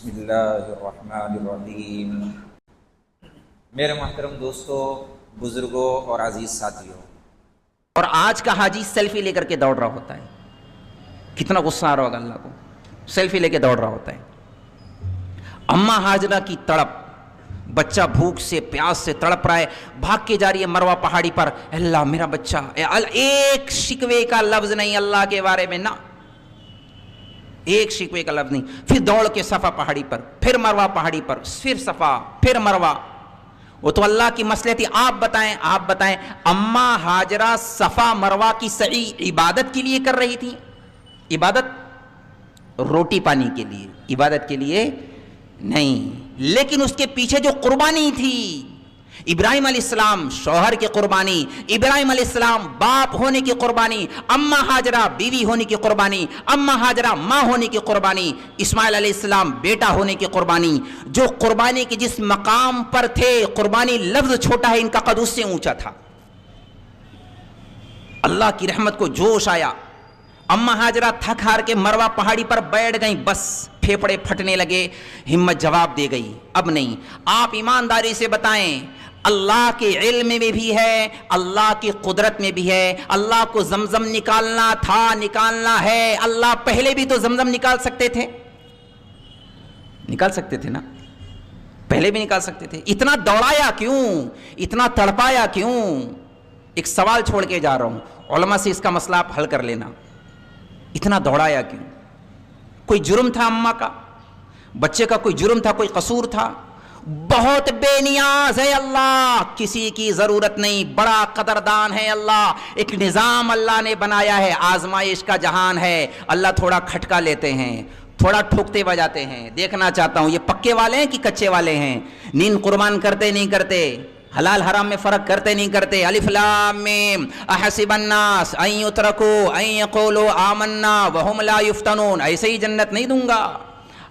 بسم اللہ الرحمن الرحیم۔ میرے محترم دوستو، بزرگوں اور عزیز ساتھیوں، اور آج کا حاجی سیلفی لے کر کے دوڑ رہا ہوتا ہے۔ کتنا غصہ آ رہا ہوگا اللہ کو، سیلفی لے کے دوڑ رہا ہوتا ہے۔ اماں ہاجرہ کی تڑپ، بچہ بھوک سے پیاس سے تڑپ رہا ہے، بھاگ کے جا رہی ہے مروہ پہاڑی پر، اللہ میرا بچہ، ایک شکوے کا لفظ نہیں اللہ کے بارے میں، نہ ایک شکوے کا لفظ نہیں۔ پھر دوڑ کے صفا پہاڑی پر، پھر مروہ پہاڑی پر، پھر صفا، پھر مروہ۔ وہ تو اللہ کی مسئلہ تھی۔ آپ بتائیں اماں ہاجرہ صفا مروہ کی صحیح عبادت کے لیے کر رہی تھی؟ عبادت روٹی پانی کے لیے، عبادت کے لیے نہیں، لیکن اس کے پیچھے جو قربانی تھی، ابراہیم علیہ السلام شوہر کی قربانی، ابراہیم علیہ السلام باپ ہونے کی قربانی، اماں ہاجرہ بیوی ہونے کی قربانی، اماں ہاجرہ ماں ہونے کی قربانی، اسماعیل علیہ السلام بیٹا ہونے کی قربانی۔ جو قربانی کے جس مقام پر تھے، قربانی لفظ چھوٹا ہے، ان کا قد اس سے اونچا تھا۔ اللہ کی رحمت کو جوش آیا، اماں ہاجرہ تھک ہار کے مروہ پہاڑی پر بیٹھ گئیں، بس پھیپھڑے پھٹنے لگے، ہمت جواب دے گئی، اب نہیں۔ آپ ایمانداری سے بتائیں، اللہ کے علم میں بھی ہے، اللہ کی قدرت میں بھی ہے۔ اللہ کو زمزم نکالنا تھا، نکالنا ہے۔ اللہ پہلے بھی تو زمزم نکال سکتے تھے نا، پہلے بھی نکال سکتے تھے۔ اتنا دوڑایا کیوں، اتنا تڑپایا کیوں؟ ایک سوال چھوڑ کے جا رہا ہوں، علماء سے اس کا مسئلہ آپ حل کر لینا۔ اتنا دوڑایا کیوں؟ کوئی جرم تھا اماں کا، بچے کا کوئی جرم تھا، کوئی قصور تھا؟ بہت بے نیاز ہے اللہ، کسی کی ضرورت نہیں، بڑا قدردان ہے اللہ۔ ایک نظام اللہ نے بنایا ہے، آزمائش کا جہان ہے۔ اللہ تھوڑا کھٹکا لیتے ہیں، تھوڑا ٹھوکتے بجاتے ہیں۔ دیکھنا چاہتا ہوں یہ پکے والے ہیں کہ کچے والے ہیں؟ نیند قربان کرتے نہیں کرتے، حلال حرام میں فرق کرتے نہیں کرتے؟ الف لام میم احسب الناس ان یترکوا ان یقولوا آمنا وهم لا یفتنون۔ ایسے ہی جنت نہیں دوں گا۔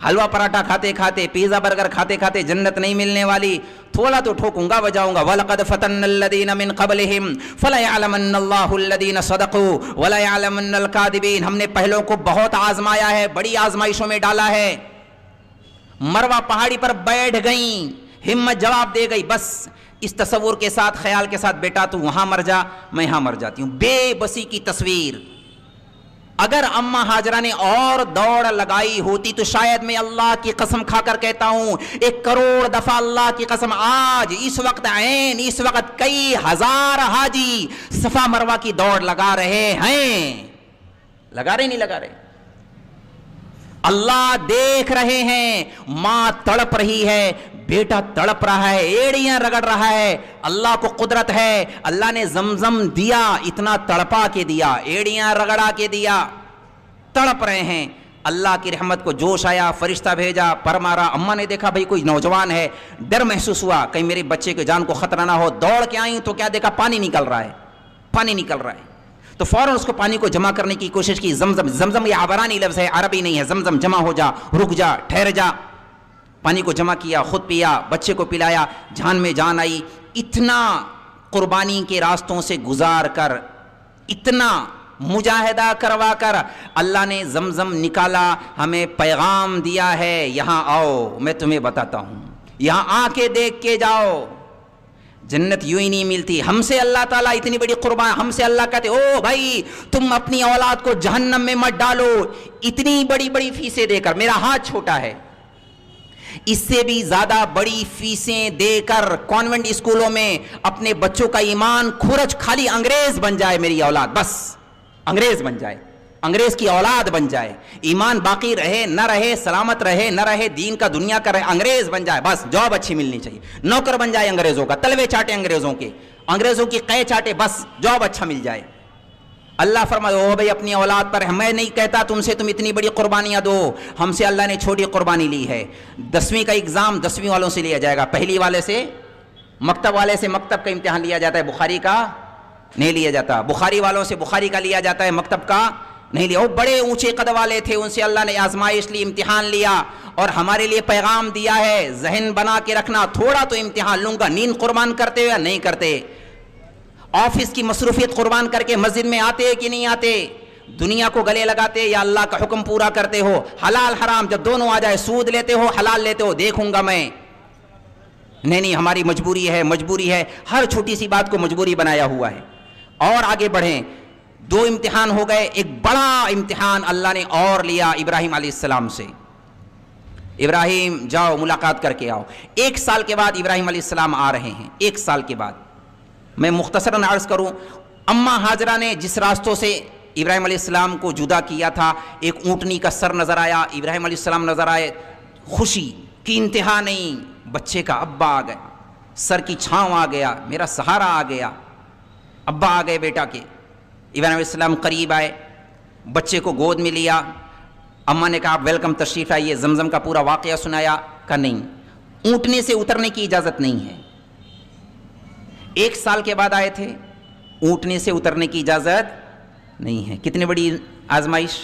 حلوہ پراٹھا کھاتے کھاتے، پیزا برگر کھاتے کھاتے جنت نہیں ملنے والی۔ تھوڑا تو ٹھوکوں گا، بجاؤں گا۔ وَلَقَدْ فَتَنَّ الَّذِينَ مِنْ قَبْلِهِمْ فَلَيَعْلَمَنَّ اللَّهُ الَّذِينَ صَدَقُوا وَلَيَعْلَمَنَّ الْكَاذِبِينَ۔ ہم نے پہلوں کو بہت آزمایا ہے، بڑی آزمائشوں میں ڈالا ہے۔ مروہ پہاڑی پر بیٹھ گئیں، ہمت جواب دے گئی، بس اس تصور کے ساتھ، خیال کے ساتھ، بیٹا تو وہاں مر جا، میں یہاں مر جاتی ہوں۔ بے بسی کی تصویر۔ اگر اماں ہاجرہ نے اور دوڑ لگائی ہوتی تو شاید میں اللہ کی قسم کھا کر کہتا ہوں، 1,000,000 دفعہ اللہ کی قسم، آج اس وقت کئی ہزار حاجی صفا مروہ کی دوڑ لگا رہے ہیں۔ لگا رہے نہیں لگا رہے؟ اللہ دیکھ رہے ہیں، ماں تڑپ رہی ہے، بیٹا تڑپ رہا ہے، ایڑیاں رگڑ رہا ہے۔ اللہ کو قدرت ہے، اللہ نے زمزم دیا، اتنا تڑپا کے دیا، ایڑیاں رگڑا کے دیا، تڑپ رہے ہیں۔ اللہ کی رحمت کو جوش آیا، فرشتہ بھیجا، پر مارا۔ اماں نے دیکھا بھئی کوئی نوجوان ہے، ڈر محسوس ہوا کہیں میرے بچے کے جان کو خطرہ نہ ہو۔ دوڑ کے آئیں تو کیا دیکھا؟ پانی نکل رہا ہے۔ تو فوراً اس کو پانی کو جمع کرنے کی کوشش کی۔ زمزم یہ عبرانی لفظ ہے، عربی نہیں ہے۔ زمزم جمع ہو جا، رک جا، ٹھہر جا۔ پانی کو جمع کیا، خود پیا، بچے کو پلایا، جان میں جان آئی۔ اتنا قربانی کے راستوں سے گزار کر، اتنا مجاہدہ کروا کر اللہ نے زمزم نکالا، ہمیں پیغام دیا ہے، یہاں آؤ، میں تمہیں بتاتا ہوں، یہاں آ کے دیکھ کے جاؤ۔ جنت یوں ہی نہیں ملتی۔ ہم سے اللہ تعالیٰ اتنی بڑی قربان، ہم سے اللہ کہتے او بھائی تم اپنی اولاد کو جہنم میں مت ڈالو، اتنی بڑی بڑی فیسیں دے کر۔ میرا ہاتھ چھوٹا ہے، اس سے بھی زیادہ بڑی فیسیں دے کر کانوینٹ اسکولوں میں اپنے بچوں کا ایمان کھرچ، خالی انگریز بن جائے میری اولاد، بس انگریز بن جائے، انگریز کی اولاد بن جائے، ایمان باقی رہے نہ رہے، سلامت رہے نہ رہے، دین کا دنیا کا رہے، انگریز بن جائے، بس جاب اچھی ملنی چاہیے، نوکر بن جائے انگریزوں کا، تلوے چاٹے انگریزوں کی قے چاٹے، بس جاب اچھا مل جائے۔ اللہ فرمائے او بھائی اپنی اولاد پر، میں نہیں کہتا تم سے تم اتنی بڑی قربانیاں دو، ہم سے اللہ نے چھوٹی قربانی لی ہے۔ 10ویں کا اگزام 10ویں والوں سے لیا جائے گا، پہلی والے سے، مکتب والے سے مکتب کا امتحان لیا جاتا ہے، بخاری کا نہیں لیا جاتا۔ بخاری والوں سے بخاری کا لیا جاتا ہے، مکتب کا نہیں لیا۔ وہ بڑے اونچے قد والے تھے، ان سے اللہ نے آزمائش لی، امتحان لیا، اور ہمارے لیے پیغام دیا ہے، ذہن بنا کے رکھنا، تھوڑا تو امتحان لوں گا۔ نیند قربان کرتے یا نہیں کرتے؟ آفس کی مصروفیت قربان کر کے مسجد میں آتے کہ نہیں آتے؟ دنیا کو گلے لگاتے یا اللہ کا حکم پورا کرتے ہو؟ حلال حرام جب دونوں آ جائے، سود لیتے ہو حلال لیتے ہو، دیکھوں گا میں. نہیں ہماری مجبوری ہے، ہر چھوٹی سی بات کو مجبوری بنایا ہوا ہے. اور آگے بڑھیں. 2 امتحان ہو گئے. ایک بڑا امتحان اللہ نے اور لیا ابراہیم علیہ السلام سے. ابراہیم جاؤ ملاقات کر کے آؤ. 1 سال کے بعد ابراہیم علیہ السلام آ رہے ہیں. 1 سال کے بعد میں مختصراً عرض کروں، اماں ہاجرہ نے جس راستوں سے ابراہیم علیہ السلام کو جدا کیا تھا، ایک اونٹنی کا سر نظر آیا، ابراہیم علیہ السلام نظر آئے، خوشی کی انتہا نہیں. بچے کا ابا آ گیا، سر کی چھاؤں آ گیا، میرا سہارا آ گیا، ابا آ گئے بیٹا کے. ابراہیم علیہ السلام قریب آئے، بچے کو گود میں لیا. اماں نے کہا آپ ویلکم، تشریف آئیے. زمزم کا پورا واقعہ سنایا. کہا نہیں، اونٹنے سے اترنے کی اجازت نہیں ہے. 1 سال کے بعد آئے تھے، اونٹنے سے اترنے کی اجازت نہیں ہے. کتنی بڑی آزمائش.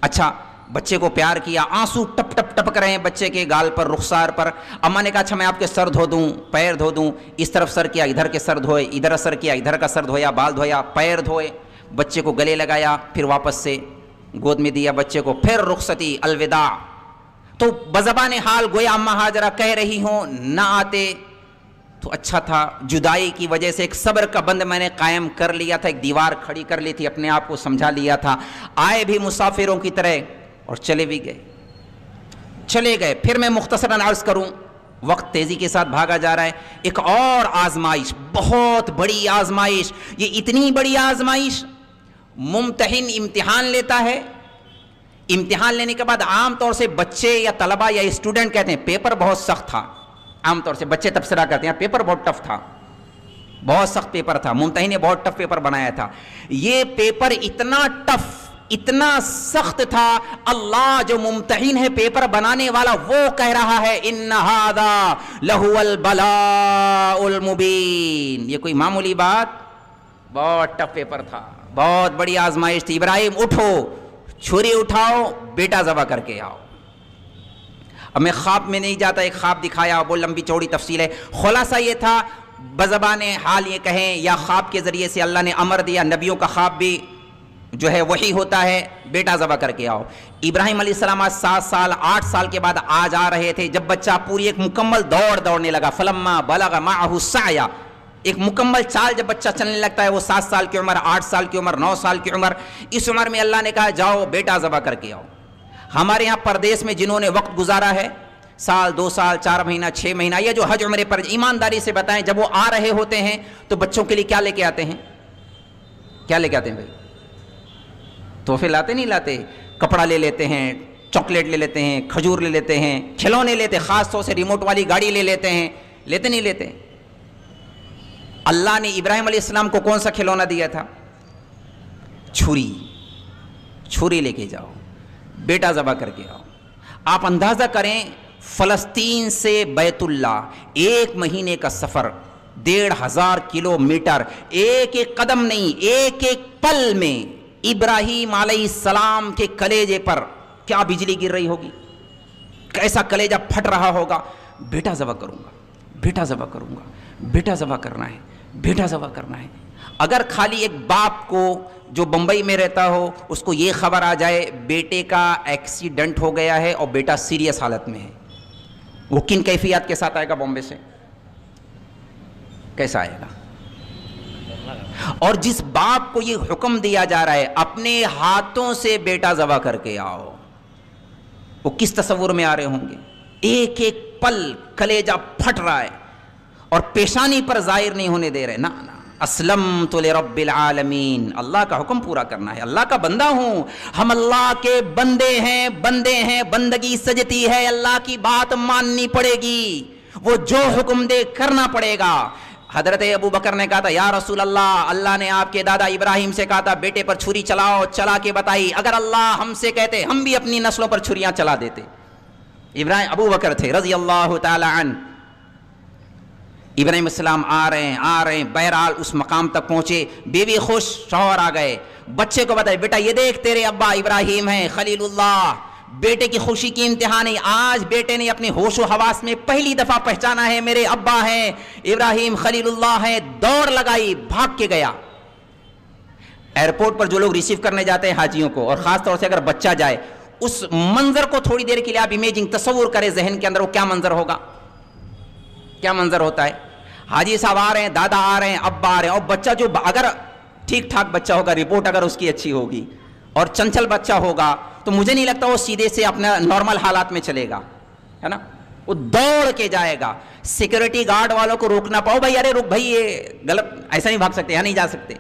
اچھا بچے کو پیار کیا، آنسو ٹپ ٹپ ٹپک رہے ہیں بچے کے گال پر، رخسار پر. اماں نے کہا اچھا میں آپ کے سر دھو دوں، پیر دھو دوں. اس طرف سر کیا، ادھر کے سر دھوئے، ادھر سر کیا، ادھر کا سر دھویا، بال دھویا، پیر دھوئے، بچے کو گلے لگایا، پھر واپس سے گود میں دیا بچے کو، پھر رخصتی، الوداع. تو بزبان حال گویا اماں ہاجرہ کہہ رہی ہوں نہ آتے تو اچھا تھا. جدائی کی وجہ سے ایک صبر کا بند میں نے قائم کر لیا تھا، ایک دیوار کھڑی کر لی تھی، اپنے آپ کو سمجھا لیا تھا. آئے بھی مسافروں کی طرح اور چلے بھی گئے. پھر میں مختصراً عرض کروں، وقت تیزی کے ساتھ بھاگا جا رہا ہے. ایک اور آزمائش، بہت بڑی آزمائش. یہ اتنی بڑی آزمائش، ممتحن امتحان لیتا ہے. امتحان لینے کے بعد عام طور سے بچے یا طلبہ یا اسٹوڈنٹ کہتے ہیں پیپر بہت سخت تھا. عام طور سے بچے تبصرہ کرتے ہیں پیپر بہت ٹف تھا، بہت سخت پیپر تھا، ممتحن نے بہت ٹف پیپر بنایا تھا. یہ پیپر اتنا ٹف، اتنا سخت تھا، اللہ جو ممتحن ہے پیپر بنانے والا وہ کہہ رہا ہے ان ھذا لہو البلاء المبین. یہ کوئی معمولی بات، بہت ٹف پیپر تھا، بہت بڑی آزمائش تھی. ابراہیم اٹھو، چھری اٹھاؤ، بیٹا ذبح کر کے آؤ. اب میں خواب میں نہیں جاتا، ایک خواب دکھایا، وہ لمبی چوڑی تفصیل ہے. خلاصہ یہ تھا، بزبان حال یہ کہیں یا خواب کے ذریعے سے اللہ نے امر دیا، نبیوں کا خواب بھی جو ہے وہی ہوتا ہے، بیٹا ذبح کر کے آؤ. ابراہیم علیہ السلام 7 سال 8 سال کے بعد آج آ رہے تھے، جب بچہ پوری ایک مکمل دوڑنے لگا. فلما بلغ معه السعی، ایک مکمل چال جب بچہ چلنے لگتا ہے، وہ 7 سال کی عمر، 8 سال کی عمر، 9 سال کی عمر، اس عمر میں اللہ نے کہا جاؤ بیٹا ذبح کر کے آؤ. ہمارے ہاں پردیس میں جنہوں نے وقت گزارا ہے، سال 2 سال 4 مہینہ 6 مہینہ، یا جو حج عمرے پر، ایمانداری سے بتائیں جب وہ آ رہے ہوتے ہیں تو بچوں کے لیے کیا لے کے آتے ہیں؟ کیا لے کے آتے ہیں بھائی؟ تحفے لاتے نہیں لاتے؟ کپڑا لے لیتے ہیں، چاکلیٹ لے لیتے ہیں، کھجور لے لیتے ہیں، کھلونے لیتے، خاص طور سے ریموٹ والی گاڑی لے لیتے ہیں. لیتے نہیں لیتے؟ اللہ نے ابراہیم علیہ السلام کو کون سا کھلونا دیا تھا؟ چھری لے کے جاؤ، بیٹا ذبح کر کے آؤ. آپ اندازہ کریں، فلسطین سے بیت اللہ 1 مہینے کا سفر، 1500 کلومیٹر، ایک ایک قدم نہیں، ایک ایک پل میں ابراہیم علیہ السلام کے کلیجے پر کیا بجلی گر رہی ہوگی، کیسا کلیجہ پھٹ رہا ہوگا. بیٹا ذبح کروں گا، بیٹا ذبح کروں گا، بیٹا ذبح کرنا ہے، بیٹا ذبح کرنا ہے. اگر خالی ایک باپ کو جو بمبئی میں رہتا ہو، اس کو یہ خبر آ جائے بیٹے کا ایکسیڈنٹ ہو گیا ہے اور بیٹا سیریس حالت میں ہے، وہ کن کیفیات کے ساتھ آئے گا بامبے سے؟ کیسا آئے گا؟ اور جس باپ کو یہ حکم دیا جا رہا ہے اپنے ہاتھوں سے بیٹا ذبح کر کے آؤ، وہ کس تصور میں آ رہے ہوں گے؟ ایک ایک پل کلیجہ پھٹ رہا ہے اور پیشانی پر ظاہر نہیں ہونے دے رہے. نا اسلمت لرب العالمین، اللہ کا حکم پورا کرنا ہے، اللہ کا بندہ ہوں، ہم اللہ کے بندے ہیں، بندگی سجتی ہے، اللہ کی بات ماننی پڑے گی، وہ جو حکم دے کرنا پڑے گا. حضرت ابو بکر نے کہا تھا یا رسول اللہ، اللہ نے آپ کے دادا ابراہیم سے کہا تھا بیٹے پر چھری چلاؤ، چلا کے بتائی. اگر اللہ ہم سے کہتے ہم بھی اپنی نسلوں پر چھریاں چلا دیتے. ابو بکر تھے رضی اللہ تعالی عنہ. ابراہیم السلام آ رہے ہیں، بہرحال اس مقام تک پہنچے، بیوی خوش، شوہر آ گئے، بچے کو بتائے بیٹا یہ دیکھ تیرے ابا ابراہیم ہیں خلیل اللہ. بیٹے کی خوشی کی انتہا نہیں. آج بیٹے نے اپنے ہوش و حواس میں پہلی دفعہ پہچانا ہے میرے ابا ہیں ابراہیم خلیل اللہ ہیں. دوڑ لگائی، بھاگ کے گیا. ایئرپورٹ پر جو لوگ ریسیو کرنے جاتے ہیں حاجیوں کو، اور خاص طور سے اگر بچہ جائے، اس منظر کو تھوڑی دیر کے لیے آپ امیجنگ تصور کریں ذہن کے اندر، وہ کیا منظر ہوگا، کیا منظر ہوتا ہے. حاجی صاحب آ رہے ہیں، دادا آ رہے ہیں، ابا آ رہے ہیں، اور بچہ جو اگر ٹھیک ٹھاک بچہ ہوگا، رپورٹ اگر اس کی اچھی ہوگی اور چنچل بچہ ہوگا، تو مجھے نہیں لگتا وہ سیدھے سے اپنا نارمل حالات میں چلے گا، ہے نا. وہ دوڑ کے جائے گا. سیکورٹی گارڈ والوں کو روکنا پاؤ، بھائی ارے رک بھائی، یہ غلط، ایسا نہیں بھاگ سکتے، یہاں نہیں جا سکتے.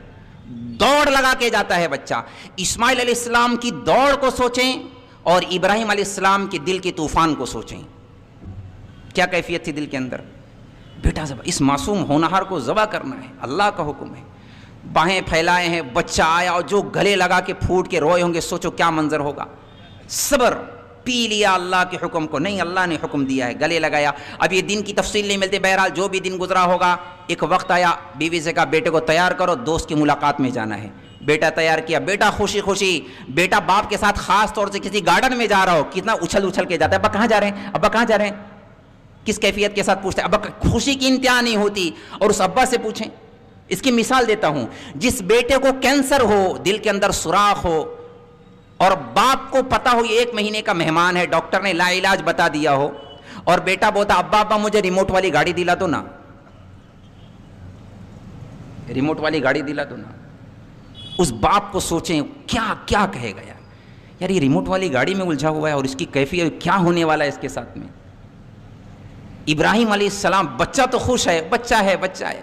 دوڑ لگا کے جاتا ہے بچہ. اسماعیل علیہ السلام کی دوڑ کو سوچیں اور ابراہیم علیہ السلام کے دل کے طوفان کو سوچیں. کیا کیفیت تھی دل کے اندر. بیٹا ذبح، اس معصوم ہونہار کو ذبح کرنا ہے، اللہ کا حکم ہے. باہیں پھیلائے ہیں، بچہ آیا اور جو گلے لگا کے پھوٹ کے روئے ہوں گے، سوچو کیا منظر ہوگا. صبر، پی لیا اللہ کے حکم کو، نہیں اللہ نے حکم دیا ہے، گلے لگایا. اب یہ دن کی تفصیل نہیں ملتی، بہرحال جو بھی دن گزرا ہوگا، ایک وقت آیا، بیوی سے کہا بیٹے کو تیار کرو، دوست کی ملاقات میں جانا ہے. بیٹا تیار کیا. بیٹا خوشی خوشی، بیٹا باپ کے ساتھ خاص طور سے کسی گارڈن میں جا رہا ہو، کتنا اچھل اچھل کے جاتا ہے، ابا کہاں جا رہے ہیں، ابا کہاں جا رہے ہیں، کس کیفیت کے ساتھ پوچھتا ہے. ابا خوشی کی انتہا نہیں ہوتی. اور اس ابا سے پوچھیں، اس کی مثال دیتا ہوں، جس بیٹے کو کینسر ہو، دل کے اندر سوراخ ہو، اور باپ کو پتا ہو یہ 1 مہینے کا مہمان ہے، ڈاکٹر نے لا علاج بتا دیا ہو، اور بیٹا بولتا ابا ابا مجھے ریموٹ والی گاڑی دلا دو نا، ریموٹ والی گاڑی دلا دو نا. اس باپ کو سوچیں کیا کیا کہے گا. یار یہ ریموٹ والی گاڑی میں الجھا ہوا ہے اور اس کی کیفیت کیا ہونے والا ہے اس کے ساتھ میں. ابراہیم علیہ السلام، بچہ تو خوش ہے، بچہ ہے بچہ ہے.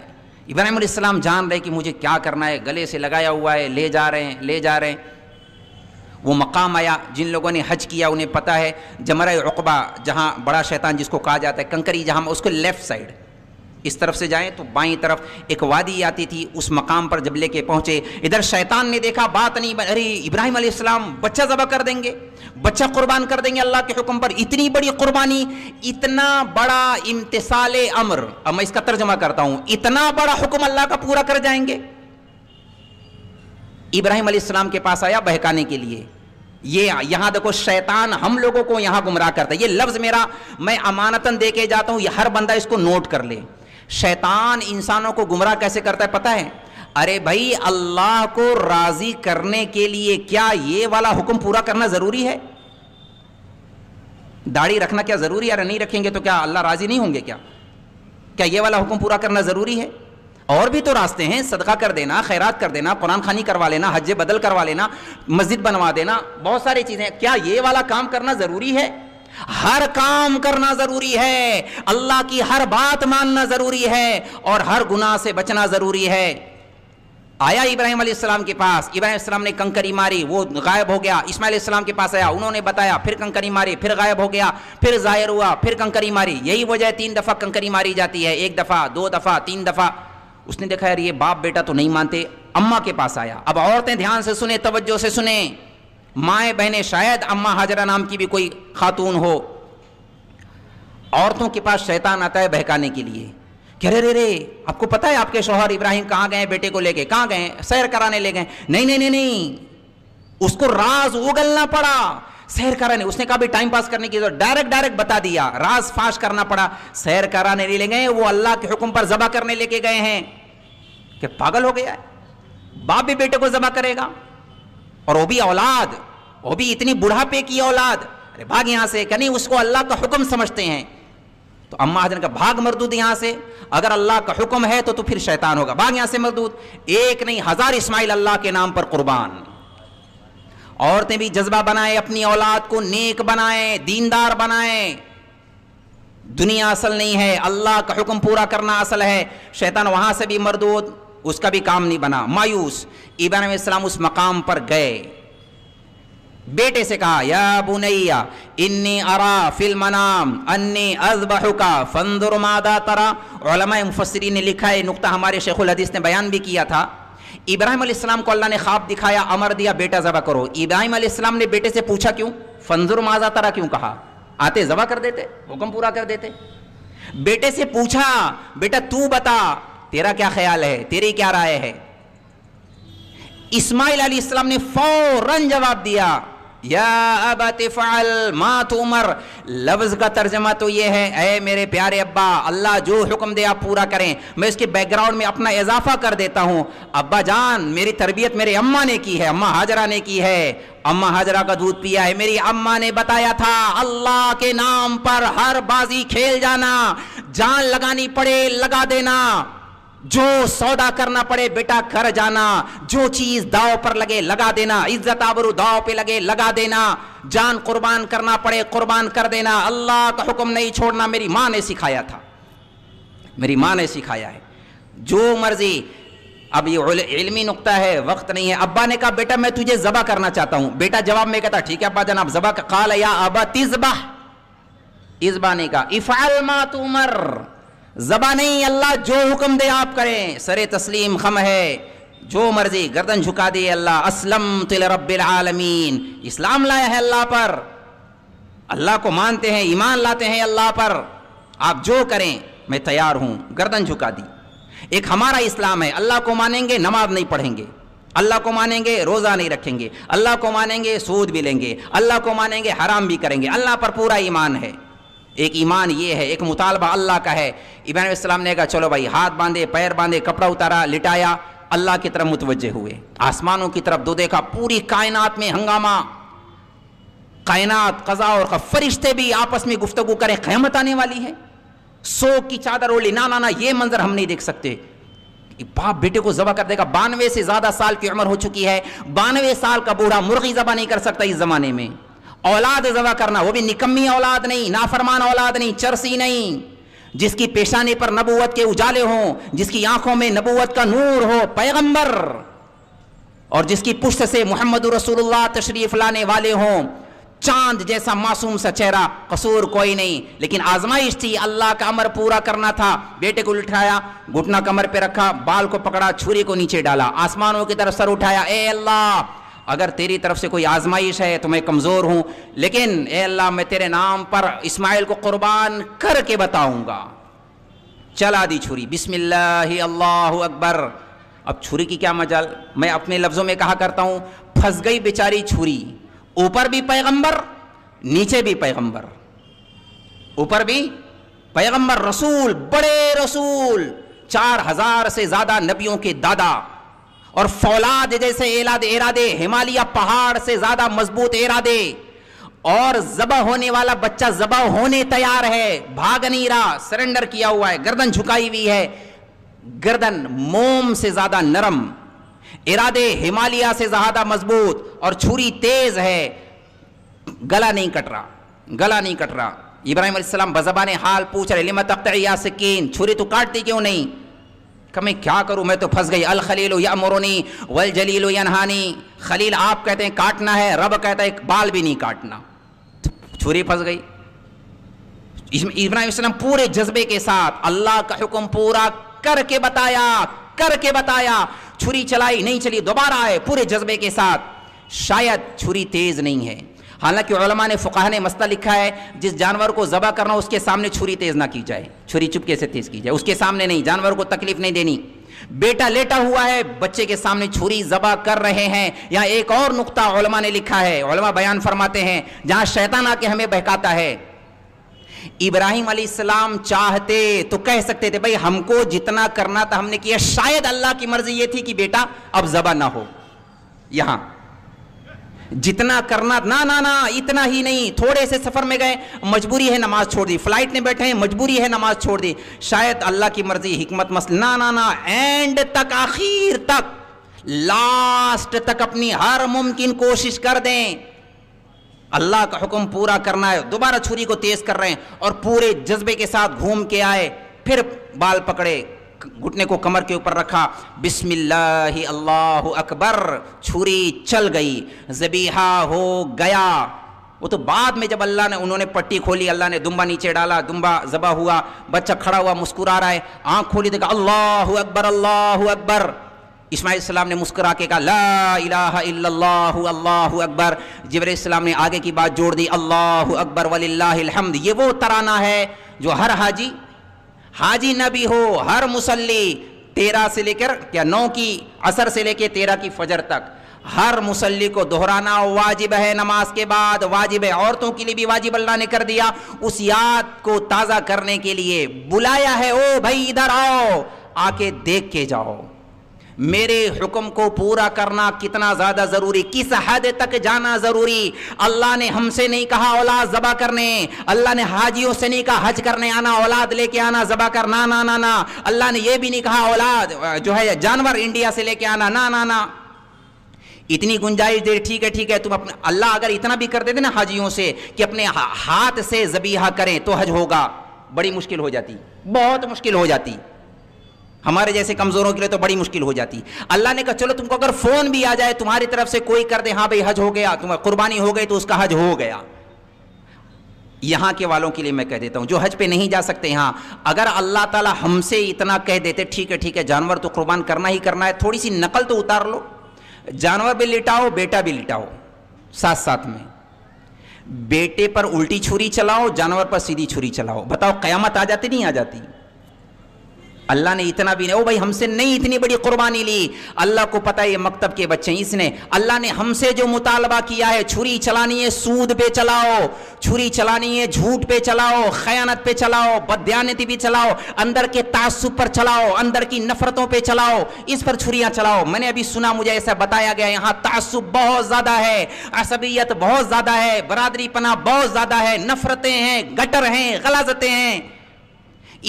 ابراہیم علیہ السلام جان رہے کہ مجھے کیا کرنا ہے، گلے سے لگایا ہوا ہے، لے جا رہے ہیں لے جا رہے ہیں. وہ مقام آیا، جن لوگوں نے حج کیا انہیں پتہ ہے، جمرہ عقبہ، جہاں بڑا شیطان جس کو کہا جاتا ہے، کنکری، جہاں اس کو لیفٹ سائڈ اس طرف سے جائیں تو بائیں طرف ایک وادی آتی تھی. اس مقام پر جب لے کے پہنچے، ادھر شیطان نے دیکھا بات نہیں، ارے ابراہیم علیہ السلام بچہ ذبح کر دیں گے، بچہ قربان کر دیں گے اللہ کے حکم پر. اتنی بڑی قربانی، اتنا بڑا امتثال امر. اب میں اس کا ترجمہ کرتا ہوں، اتنا بڑا حکم اللہ کا پورا کر جائیں گے. ابراہیم علیہ السلام کے پاس آیا بہکانے کے لیے. یہ یہاں دیکھو شیطان ہم لوگوں کو یہاں گمراہ کرتا ہے. یہ لفظ میرا میں امانتاً دے کے جاتا ہوں، یہ ہر بندہ اس کو نوٹ کر لے. شیطان انسانوں کو گمراہ کیسے کرتا ہے پتہ ہے؟ ارے بھائی اللہ کو راضی کرنے کے لیے کیا یہ والا حکم پورا کرنا ضروری ہے؟ داڑھی رکھنا کیا ضروری ہے؟ اگر نہیں رکھیں گے تو کیا اللہ راضی نہیں ہوں گے؟ کیا یہ والا حکم پورا کرنا ضروری ہے؟ اور بھی تو راستے ہیں، صدقہ کر دینا، خیرات کر دینا، قرآن خوانی کروا لینا، حج بدل کروا لینا، مسجد بنوا دینا، بہت ساری چیزیں. کیا یہ والا کام کرنا ضروری ہے؟ ہر کام کرنا ضروری ہے، اللہ کی ہر بات ماننا ضروری ہے، اور ہر گناہ سے بچنا ضروری ہے. آیا ابراہیم علیہ السلام کے پاس، ابراہیم علیہ السلام نے کنکری ماری، وہ غائب ہو گیا. اسماعیل علیہ السلام کے پاس آیا، انہوں نے بتایا، پھر کنکری ماری، پھر غائب ہو گیا، پھر ظاہر ہوا، پھر کنکری ماری. یہی وجہ ہے 3 دفعہ کنکری ماری جاتی ہے، 1 دفعہ 2 دفعہ 3 دفعہ. اس نے دیکھا یار یہ باپ بیٹا تو نہیں مانتے، اماں کے پاس آیا. اب عورتیں دھیان سے سنیں، توجہ سے سنیں، مائیں بہنیں، شاید اماں ہاجرہ نام کی بھی کوئی خاتون ہو. عورتوں کے پاس شیطان آتا ہے بہکانے کے لیے کہ رے رے آپ کو پتہ ہے آپ کے شوہر ابراہیم کہاں گئے، بیٹے کو لے کے کہاں گئے، سیر کرانے لے گئے. نہیں نہیں نہیں نہیں، اس کو راز اگلنا پڑا. سیر کرانے، اس نے کہا بھی ٹائم پاس کرنے کی ضرورت، ڈائریکٹ بتا دیا، راز فاش کرنا پڑا. سیر کرانے لے گئے، وہ اللہ کے حکم پر ذبح کرنے لے کے گئے ہیں. کہ پاگل ہو گیا ہے، باپ بھی بیٹے کو ذبح کرے گا، اور وہ بھی اولاد، وہ بھی اتنی بڑھاپے کی اولاد. ارے بھاگ یہاں سے، کہ نہیں اس کو اللہ کا حکم سمجھتے ہیں. تو اماں حضرت کا بھاگ مردود یہاں سے، اگر اللہ کا حکم ہے تو پھر شیطان ہوگا، بھاگ یہاں سے مردود. 1 نہیں 1000 اسماعیل اللہ کے نام پر قربان. عورتیں بھی جذبہ بنائیں، اپنی اولاد کو نیک بنائیں، دیندار بنائیں. دنیا اصل نہیں ہے، اللہ کا حکم پورا کرنا اصل ہے. شیطان وہاں سے بھی مردود، اس کا بھی کام نہیں بنا، مایوس. ابراہیم علیہ السلام اس مقام پر گئے، بیٹے سے کہا یا بنیا انی ارا فی المنام انی اذبحک فانظر ماذا ترى. علماء مفسرین نے لکھا ہے، نقطہ ہمارے شیخ الحدیث نے بیان بھی کیا تھا. ابراہیم علیہ السلام کو اللہ نے خواب دکھایا، امر دیا بیٹا ذبح کرو. ابراہیم علیہ السلام نے بیٹے سے پوچھا کیوں؟ فانظر ماذا ترى کیوں کہا؟ آتے ذبح کر دیتے، حکم پورا کر دیتے. بیٹے سے پوچھا بیٹا تو بتا تیرا کیا خیال ہے، تیری کیا رائے ہے؟ اسماعیل علیہ السلام نے فوراً جواب دیا یا ابت افعل ما تؤمر، لفظ کا ترجمہ تو یہ ہے اے میرے پیارے ابا، اللہ جو حکم دے آپ پورا کریں۔ میں اس کے بیک گراؤنڈ میں اپنا اضافہ کر دیتا ہوں، ابا جان میری تربیت میرے اماں نے کی ہے، اماں ہاجرہ نے کی ہے، اماں ہاجرہ کا دودھ پیا ہے، میری اماں نے بتایا تھا اللہ کے نام پر ہر بازی کھیل جانا، جان لگانی پڑے لگا دینا، جو سودا کرنا پڑے بیٹا کر جانا، جو چیز داؤ پر لگے لگا دینا، عزت آبرو داؤ پہ لگے لگا دینا، جان قربان کرنا پڑے قربان کر دینا، اللہ کا حکم نہیں چھوڑنا۔ میری ماں نے سکھایا تھا، میری ماں نے سکھایا ہے، جو مرضی۔ اب یہ علمی نقطہ ہے، وقت نہیں ہے۔ ابا نے کہا بیٹا میں تجھے ذبح کرنا چاہتا ہوں، بیٹا جواب میں کہتا ٹھیک ہے ابا جناب ذبح کا، قال یا ابا تذبح، اذبح نہیں کہا، افعل ما تؤمر، ذبح نہیں، اللہ جو حکم دے آپ کریں، سر تسلیم خم ہے، جو مرضی، گردن جھکا دی اللہ، اسلمت لرب العالمین، اسلام لایا ہے اللہ پر، اللہ کو مانتے ہیں، ایمان لاتے ہیں اللہ پر، آپ جو کریں میں تیار ہوں، گردن جھکا دی۔ ایک ہمارا اسلام ہے، اللہ کو مانیں گے نماز نہیں پڑھیں گے، اللہ کو مانیں گے روزہ نہیں رکھیں گے، اللہ کو مانیں گے سود بھی لیں گے، اللہ کو مانیں گے حرام بھی کریں گے، اللہ پر پورا ایمان ہے۔ ایک ایمان یہ ہے، ایک مطالبہ اللہ کا ہے۔ ابراہیم علیہ السلام نے کہا چلو بھائی، ہاتھ باندھے پیر باندھے کپڑا اتارا لٹایا، اللہ کی طرف متوجہ ہوئے، آسمانوں کی طرف دو دیکھا، پوری کائنات میں ہنگامہ، کائنات قضا اور فرشتے بھی آپس میں گفتگو کریں قیامت آنے والی ہے، سوگ کی چادر اوڑھی، نا یہ منظر ہم نہیں دیکھ سکتے۔ باپ بیٹے کو ذبح کر دے گا، 92 سے زیادہ سال کی عمر ہو چکی ہے، 92 سال کا بوڑھا مرغی ذبح نہیں کر سکتا اس زمانے میں، اولاد ذبح کرنا، وہ بھی نکمی اولاد نہیں، نافرمان اولاد نہیں، چرسی نہیں، جس کی پیشانی پر نبوت کے اجالے ہوں، جس کی آنکھوں میں نبوت کا نور ہو، پیغمبر، اور جس کی پشت سے محمد رسول اللہ تشریف لانے والے ہوں، چاند جیسا معصوم سا چہرہ، قصور کوئی نہیں، لیکن آزمائش تھی، اللہ کا امر پورا کرنا تھا۔ بیٹے کو لٹھایا، گھٹنا کمر پہ رکھا، بال کو پکڑا، چھری کو نیچے ڈالا، آسمانوں کی طرف سر اٹھایا، اے اللہ اگر تیری طرف سے کوئی آزمائش ہے تو میں کمزور ہوں، لیکن اے اللہ میں تیرے نام پر اسماعیل کو قربان کر کے بتاؤں گا۔ چلا دی چھری، بسم اللہ اللہ اکبر۔ اب چھری کی کیا مجال، میں اپنے لفظوں میں کہا کرتا ہوں، پھنس گئی بیچاری چھری، اوپر بھی پیغمبر نیچے بھی پیغمبر، اوپر بھی پیغمبر، رسول، بڑے رسول، 4000 سے زیادہ نبیوں کے دادا، اور فولاد جیسے ارادے، ہمالیہ پہاڑ سے زیادہ مضبوط ارادے، اور ذبح ہونے والا بچہ ذبح ہونے تیار ہے، بھاگ نہیں رہا، سرنڈر کیا ہوا ہے، گردن جھکائی ہوئی ہے، گردن موم سے زیادہ نرم، ارادے ہمالیہ سے زیادہ مضبوط، اور چھری تیز ہے، گلا نہیں کٹ رہا، گلا نہیں کٹ رہا۔ ابراہیم علیہ السلام بزبان حال پوچھ رہے، لما تقطعی یا سکین، چھری تو کاٹتی کیوں نہیں؟ کہ میں کیا کروں، میں تو پھنس گئی، الخلیل یامرنی والجلیل ینہانی، خلیل آپ کہتے ہیں کاٹنا ہے، رب کہتا ہے ایک بال بھی نہیں کاٹنا، چھری پھنس گئی۔ ابراہیم علیہ السلام پورے جذبے کے ساتھ اللہ کا حکم پورا کر کے بتایا، چھری چلائی نہیں چلی، دوبارہ آئے پورے جذبے کے ساتھ، شاید چھری تیز نہیں ہے، حالانکہ علماء نے فقہ نے مسئلہ لکھا ہے، جس جانور کو ذبح کرنا اس کے سامنے چھری تیز نہ کی جائے، چھری چپکے سے تیز کی جائے، اس کے سامنے نہیں، جانور کو تکلیف نہیں دینی۔ بیٹا لیٹا ہوا ہے، بچے کے سامنے چھری ذبح کر رہے ہیں۔ یہاں ایک اور نقطہ علماء نے لکھا ہے، علماء بیان فرماتے ہیں، جہاں شیطان آ کے ہمیں بہکاتا ہے، ابراہیم علیہ السلام چاہتے تو کہہ سکتے تھے بھائی ہم کو جتنا کرنا تھا ہم نے کیا، شاید اللہ کی مرضی یہ تھی کہ بیٹا اب ذبح نہ ہو، یہاں جتنا کرنا نہ اتنا ہی نہیں، تھوڑے سے سفر میں گئے، مجبوری ہے نماز چھوڑ دی، فلائٹ میں بیٹھے ہیں مجبوری ہے نماز چھوڑ دی، شاید اللہ کی مرضی حکمت مسئلہ، نہ اینڈ تک، آخر تک، لاسٹ تک اپنی ہر ممکن کوشش کر دیں، اللہ کا حکم پورا کرنا ہے، دوبارہ چھری کو تیز کر رہے ہیں، اور پورے جذبے کے ساتھ گھوم کے آئے، پھر بال پکڑے، گھٹنے کو کمر کے اوپر رکھا، بسم اللہ اللہ اکبر، چھری چل گئی، ذبیحہ ہو گیا۔ وہ تو بعد میں جب اللہ نے انہوں نے پٹی کھولی، اللہ نے دمبا نیچے ڈالا، دمبا ذبح ہوا، بچہ کھڑا ہوا مسکرا رہا ہے، آنکھ کھولی دیکھا اللہ اکبر اللہ اکبر، اسماعیل السلام نے مسکرا کے کہا لا الہ الا اللہ اللہ اکبر، جبرائیل السلام نے آگے کی بات جوڑ دی، اللہ اکبر وللہ الحمد۔ یہ وہ ترانہ ہے جو ہر حاجی نہ بھی ہو، ہر مصلی 13 سے لے کر 9 کی عصر سے لے کے 13 کی فجر تک، ہر مسلی کو دہرانا واجب ہے، نماز کے بعد واجب ہے، عورتوں کے لیے بھی واجب اللہ نے کر دیا۔ اس یاد کو تازہ کرنے کے لیے بلایا ہے، او بھائی ادھر آؤ، آ کے دیکھ کے جاؤ میرے حکم کو پورا کرنا کتنا زیادہ ضروری، کس حد تک جانا ضروری۔ اللہ نے ہم سے نہیں کہا اولاد ذبح کرنے، اللہ نے حاجیوں سے نہیں کہا حج کرنے آنا اولاد لے کے آنا ذبح کرنا، نا نا نا۔ اللہ نے یہ بھی نہیں کہا اولاد جو ہے جانور انڈیا سے لے کے آنا، نا نا نا۔ اتنی گنجائش دے، ٹھیک ہے ٹھیک ہے، تم اپنے اللہ اگر اتنا بھی کر دیتے نا حاجیوں سے کہ اپنے ہاتھ سے ذبیحہ کریں تو حج ہوگا، بڑی مشکل ہو جاتی، بہت مشکل ہو جاتی، ہمارے جیسے کمزوروں کے لیے تو بڑی مشکل ہو جاتی۔ اللہ نے کہا چلو تم کو اگر فون بھی آ جائے تمہاری طرف سے کوئی کر دے، ہاں بھائی حج ہو گیا، تمہیں قربانی ہو گئی تو اس کا حج ہو گیا۔ یہاں کے والوں کے لیے میں کہہ دیتا ہوں جو حج پہ نہیں جا سکتے، ہاں اگر اللہ تعالی ہم سے اتنا کہہ دیتے ٹھیک ہے جانور تو قربان کرنا ہی کرنا ہے، تھوڑی سی نقل تو اتار لو، جانور بھی لٹاؤ بیٹا بھی لٹاؤ ساتھ ساتھ میں، بیٹے پر الٹی چھری چلاؤ جانور پر سیدھی چھری چلاؤ، بتاؤ قیامت آ جاتی نہیں آ جاتی؟ اللہ نے اتنا بھی نہیں، او بھائی ہم سے نہیں اتنی بڑی قربانی لی، اللہ کو پتہ ہے یہ مکتب کے بچے ہیں، اس نے اللہ نے ہم سے جو مطالبہ کیا ہے، چھری چلانی ہے سود پہ چلاؤ، چھری چلانی ہے جھوٹ پہ چلاؤ، خیانت پہ چلاؤ، بددیانتی پہ چلاؤ، اندر کے تعصب پر چلاؤ، اندر کی نفرتوں پہ چلاؤ، اس پر چھریاں چلاؤ۔ میں نے ابھی سنا، مجھے ایسا بتایا گیا یہاں تعصب بہت زیادہ ہے، عصبیت بہت زیادہ ہے، برادری پناہ بہت زیادہ ہے، نفرتیں ہیں، گٹر ہیں، غلاظتیں ہیں۔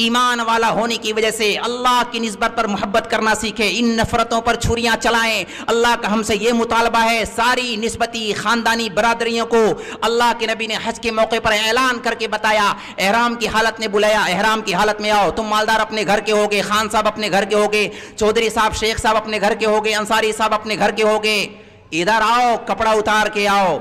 ایمان والا ہونے کی وجہ سے اللہ کی نسبت پر محبت کرنا سیکھے، ان نفرتوں پر چھریاں چلائیں۔ اللہ کا ہم سے یہ مطالبہ ہے، ساری نسبتی خاندانی برادریوں کو اللہ کے نبی نے حج کے موقع پر اعلان کر کے بتایا، احرام کی حالت میں بلایا، احرام کی حالت میں آؤ، تم مالدار اپنے گھر کے ہوگے، خان صاحب اپنے گھر کے ہوگے، چودھری صاحب شیخ صاحب اپنے گھر کے ہوگے، انصاری صاحب اپنے گھر کے ہوگے، ادھر آؤ، کپڑا اتار کے آؤ،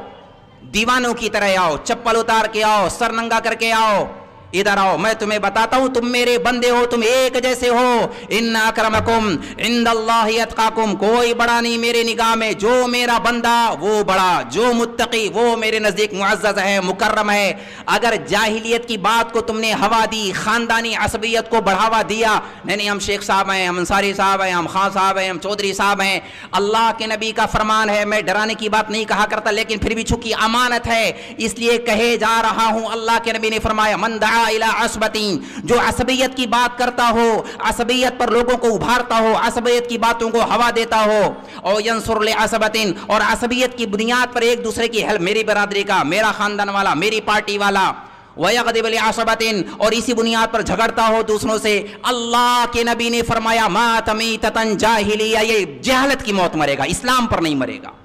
دیوانوں کی طرح آؤ، چپل اتار کے آؤ، سر ننگا کر کے آؤ، ادھر آؤ، میں تمہیں بتاتا ہوں، تم میرے بندے ہو، تم ایک جیسے ہو، ان اکرمکم عند اللہ اتقاکم، کوئی بڑا نہیں میرے نگاہ میں، جو میرا بندہ وہ بڑا، جو متقی وہ میرے نزدیک معزز ہے، مکرم ہے۔ اگر جاہلیت کی بات کو تم نے ہوا دی، خاندانی عصبیت کو بڑھاوا دیا، نہیں ہم شیخ صاحب ہیں، ہم انصاری صاحب ہیں، ہم خان صاحب ہیں، ہم چودھری صاحب ہیں، اللہ کے نبی کا فرمان ہے، میں ڈرانے کی بات نہیں کہا کرتا، لیکن پھر بھی چونکہ امانت ہے اس لیے کہے جا رہا ہوں۔ اللہ کے نبی نے فرمایا، من دعا الی عصبتین، جو عصبیت کی بات کرتا ہو، عصبیت پر لوگوں کو ابھارتا ہو، عصبیت کی باتوں کو ہوا دیتا ہو، اور ینصر لعصبتین، اور عصبیت کی بنیاد پر ایک دوسرے کی ہیلپ، میری برادری کا، میرا خاندان والا، میری پارٹی والا، وَيَغْضِبُ لِعَصَبَةٍ، اور اسی بنیاد پر جھگڑتا ہو دوسروں سے، اللہ کے نبی نے فرمایا مَاتَ مِیتَةً جاہلیہ، یہ جہالت کی موت مرے گا، اسلام پر نہیں مرے گا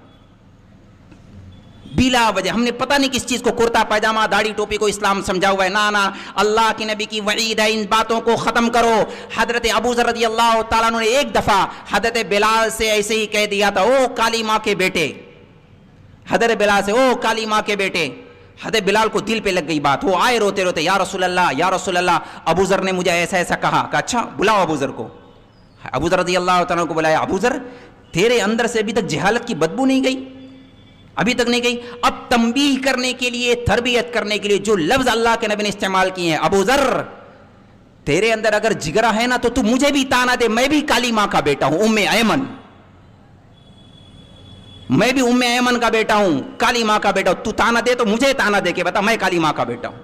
بلا وجہ۔ ہم نے پتہ نہیں کس چیز کو کرتا پائجامہ داڑھی ٹوپی کو اسلام سمجھا ہوا ہے، نا اللہ کے نبی کی وعید ہے، ان باتوں کو ختم کرو۔ حضرت ابو ذر رضی اللہ تعالیٰ عنہ نے ایک دفعہ حضرت بلال سے ایسے ہی کہہ دیا تھا، او کالی ماں کے بیٹے، حضرت بلال سے، او کالی ماں کے بیٹے۔ حضرت بلال کو دل پہ لگ گئی بات، وہ آئے روتے روتے، یا رسول اللہ ابو ذر نے مجھے ایسا ایسا کہا۔ اچھا بلاؤ ابو ذر کو۔ ابو ذر رضی اللہ تعالیٰ کو بلایا، ابو ذر تیرے اندر سے ابھی تک جہالت کی بدبو نہیں گئی؟ ابھی تک نہیں گئی؟ اب تنبیہ کرنے کے لیے، تربیت کرنے کے لیے جو لفظ اللہ کے نبی نے استعمال کیے ہیں، ابو ذر تیرے اندر اگر جگرا ہے نا تو مجھے بھی تانا دے، میں بھی کالی ماں کا بیٹا ہوں، ام ایمن، میں بھی ام ایمن کا بیٹا ہوں، کالی ماں کا بیٹا ہوں، تو تانا دے تو مجھے تانا دے کے بتا میں کالی ماں کا بیٹا ہوں۔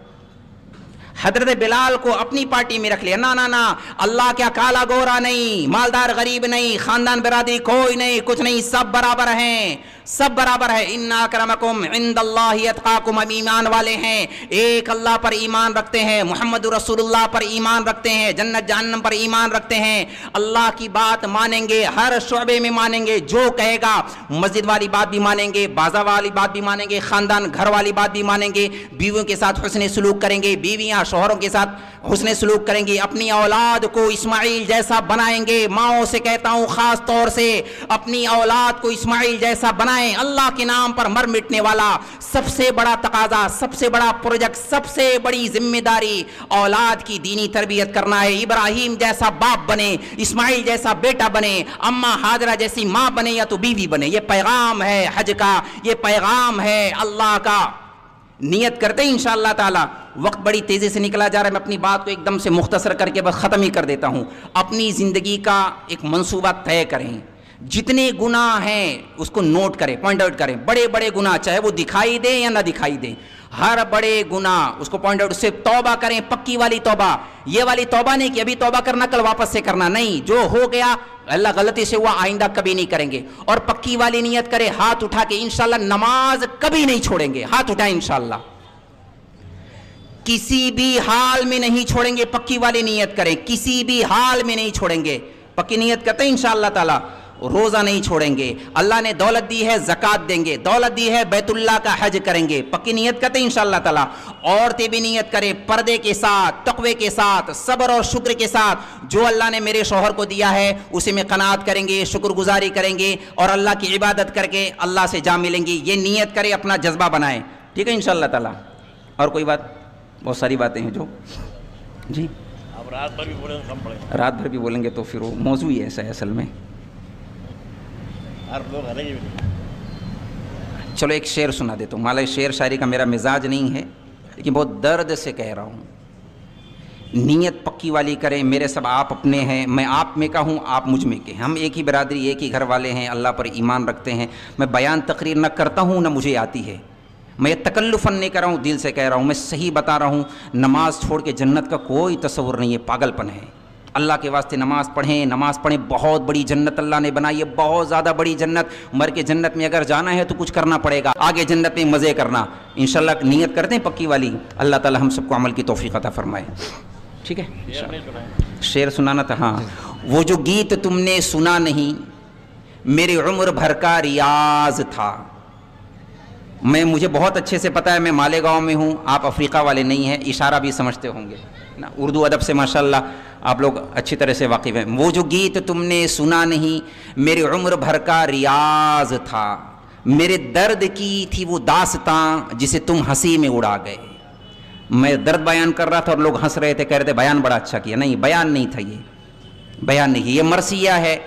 حضرت بلال کو اپنی پارٹی میں رکھ لیا، نا اللہ کیا کالا گورا نہیں، مالدار غریب نہیں، خاندان برادری کوئی نہیں، کچھ نہیں، سب برابر ہیں، سب برابر ہے۔ ان اکرمکم عند اللہ اتقاکم، ہم ایمان والے ہیں، ایک اللہ پر ایمان رکھتے ہیں، محمد رسول اللہ پر ایمان رکھتے ہیں، جنت جہنم پر ایمان رکھتے ہیں، اللہ کی بات مانیں گے، ہر شعبے میں مانیں گے، جو کہے گا، مسجد والی بات بھی مانیں گے، بازار والی بات بھی مانیں گے، خاندان گھر والی بات بھی مانیں گے، بیویوں کے ساتھ حسن سلوک کریں گے، بیویاں شوہروں کے ساتھ حسن سلوک کریں گی، اپنی اولاد کو اسماعیل جیسا بنائیں گے۔ ماؤں سے کہتا ہوں خاص طور سے اپنی اولاد کو اسماعیل جیسا بنائیں۔ اللہ کے نام پر مر مٹنے والا سب سے بڑا تقاضا، سب سے بڑا پروجیکٹ، سب سے بڑی ذمہ داری اولاد کی دینی تربیت کرنا ہے۔ ابراہیم جیسا باپ بنے، اسماعیل جیسا بیٹا بنے، اماں ہاجرہ جیسی ماں بنے یا تو بیوی بنے۔ یہ پیغام ہے حج کا، یہ پیغام ہے اللہ کا۔ نیت کرتے ہیں انشاءاللہ تعالی۔ وقت بڑی تیزی سے نکلا جا رہا ہے، میں اپنی بات کو ایک دم سے مختصر کر کے بس ختم ہی کر دیتا ہوں۔ اپنی زندگی کا ایک منصوبہ طے کریں، جتنے گناہ ہیں اس کو نوٹ کریں، پوائنٹ آؤٹ کریں، بڑے بڑے گناہ چاہے وہ دکھائی دیں یا نہ دکھائی دیں، ہر بڑے گناہ اس کو پوائنٹ آؤٹ سے توبہ کریں، پکی والی توبہ، یہ والی توبہ نہیں کہ ابھی توبہ کرنا کل واپس سے کرنا، نہیں، جو ہو گیا اللہ غلطی سے ہوا آئندہ کبھی نہیں کریں گے، اور پکی والی نیت کرے ہاتھ اٹھا کے انشاءاللہ نماز کبھی نہیں چھوڑیں گے، ہاتھ اٹھائیں انشاءاللہ، کسی بھی حال میں نہیں چھوڑیں گے، پکی والی نیت کریں، کسی بھی حال میں نہیں چھوڑیں گے، پکی نیت کرتے ہیں انشاءاللہ تعالی، روزہ نہیں چھوڑیں گے، اللہ نے دولت دی ہے زکوٰۃ دیں گے، دولت دی ہے بیت اللہ کا حج کریں گے، پکی نیت کرتے ہیں انشاءاللہ تعالی، عورتیں بھی نیت کریں پردے کے ساتھ، تقوی کے ساتھ، صبر اور شکر کے ساتھ، جو اللہ نے میرے شوہر کو دیا ہے اسی میں قناعت کریں گے، شکر گزاری کریں گے اور اللہ کی عبادت کر کے اللہ سے جا ملیں گی، یہ نیت کریں، اپنا جذبہ بنائیں، ٹھیک ہے انشاءاللہ تعالی۔ اور کوئی بات؟ بہت ساری باتیں ہیں جو جی آپ رات بھر بھی بولیں تو کم پڑے گا، رات بھر بھی بولیں گے تو پھر وہ موضوع ہی ایسا ہے اصل میں۔ ہر لوگ ہریں گے بھی نہیں۔ چلو ایک شعر سنا دیتا ہوں، حالانکہ شعر شاعری کا میرا مزاج نہیں ہے لیکن بہت درد سے کہہ رہا ہوں، نیت پکی والی کریں، میرے سب آپ اپنے ہیں، میں آپ میں کا ہوں، آپ مجھ میں کے ہیں، ہم ایک ہی برادری ایک ہی گھر والے ہیں، اللہ پر ایمان رکھتے ہیں، میں بیان تقریر نہ کرتا ہوں نہ مجھے آتی ہے، میں تکلفاً نہیں کر رہا ہوں، دل سے کہہ رہا ہوں، میں صحیح بتا رہا ہوں، نماز چھوڑ کے جنت کا کوئی تصور نہیں ہے، پاگل پن ہے، اللہ کے واسطے نماز پڑھیں، بہت بڑی جنت اللہ نے بنائی ہے، بہت زیادہ بڑی جنت، مر کے جنت میں اگر جانا ہے تو کچھ کرنا پڑے گا، آگے جنت میں مزے کرنا، انشاءاللہ نیت کرتے ہیں پکی والی، اللہ تعالی ہم سب کو عمل کی توفیق عطا فرمائے، ٹھیک ہے؟ شعر نہیں سنائیں۔ شعر سنانا تھا، ہاں، وہ جو گیت تم نے سنا نہیں میری عمر بھر کا ریاض تھا، مجھے بہت اچھے سے پتا ہے میں مالیگاؤں میں ہوں، آپ افریقہ والے نہیں ہیں، اشارہ بھی سمجھتے ہوں گے نا، اردو ادب سے ماشاءاللہ آپ لوگ اچھی طرح سے واقف ہیں، وہ جو گیت تم نے سنا نہیں میری عمر بھر کا ریاض تھا، میرے درد کی تھی وہ داستاں جسے تم ہنسی میں اڑا گئے، میں درد بیان کر رہا تھا اور لوگ ہنس رہے تھے، کہہ رہے تھے بیان بڑا اچھا کیا، نہیں بیان نہیں تھا، یہ بیان نہیں، یہ مرثیہ ہے،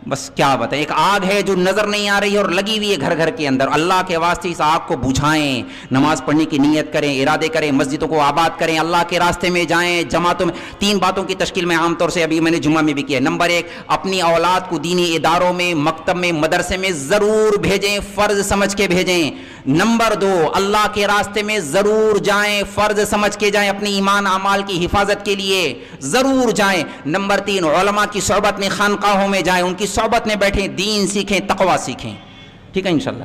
بس کیا بتائیں، ایک آگ ہے جو نظر نہیں آ رہی اور لگی ہوئی ہے گھر گھر کے اندر، اللہ کے واسطے اس آگ کو بجھائیں، نماز پڑھنے کی نیت کریں، ارادے کریں، مسجدوں کو آباد کریں، اللہ کے راستے میں جائیں، جماعتوں میں، 3 باتوں کی تشکیل میں عام طور سے ابھی میں نے جمعہ میں بھی کیا، نمبر 1 اپنی اولاد کو دینی اداروں میں، مکتب میں، مدرسے میں ضرور بھیجیں، فرض سمجھ کے بھیجیں، نمبر 2 اللہ کے راستے میں ضرور جائیں، فرض سمجھ کے جائیں، اپنی ایمان اعمال کی حفاظت کے لیے ضرور جائیں، نمبر 3 علماء کی صحبت میں، خانقاہوں میں جائیں، ان کی صحبت میں بیٹھیں، دین سیکھیں، تقوی سیکھیں، ٹھیک ہے انشاءاللہ۔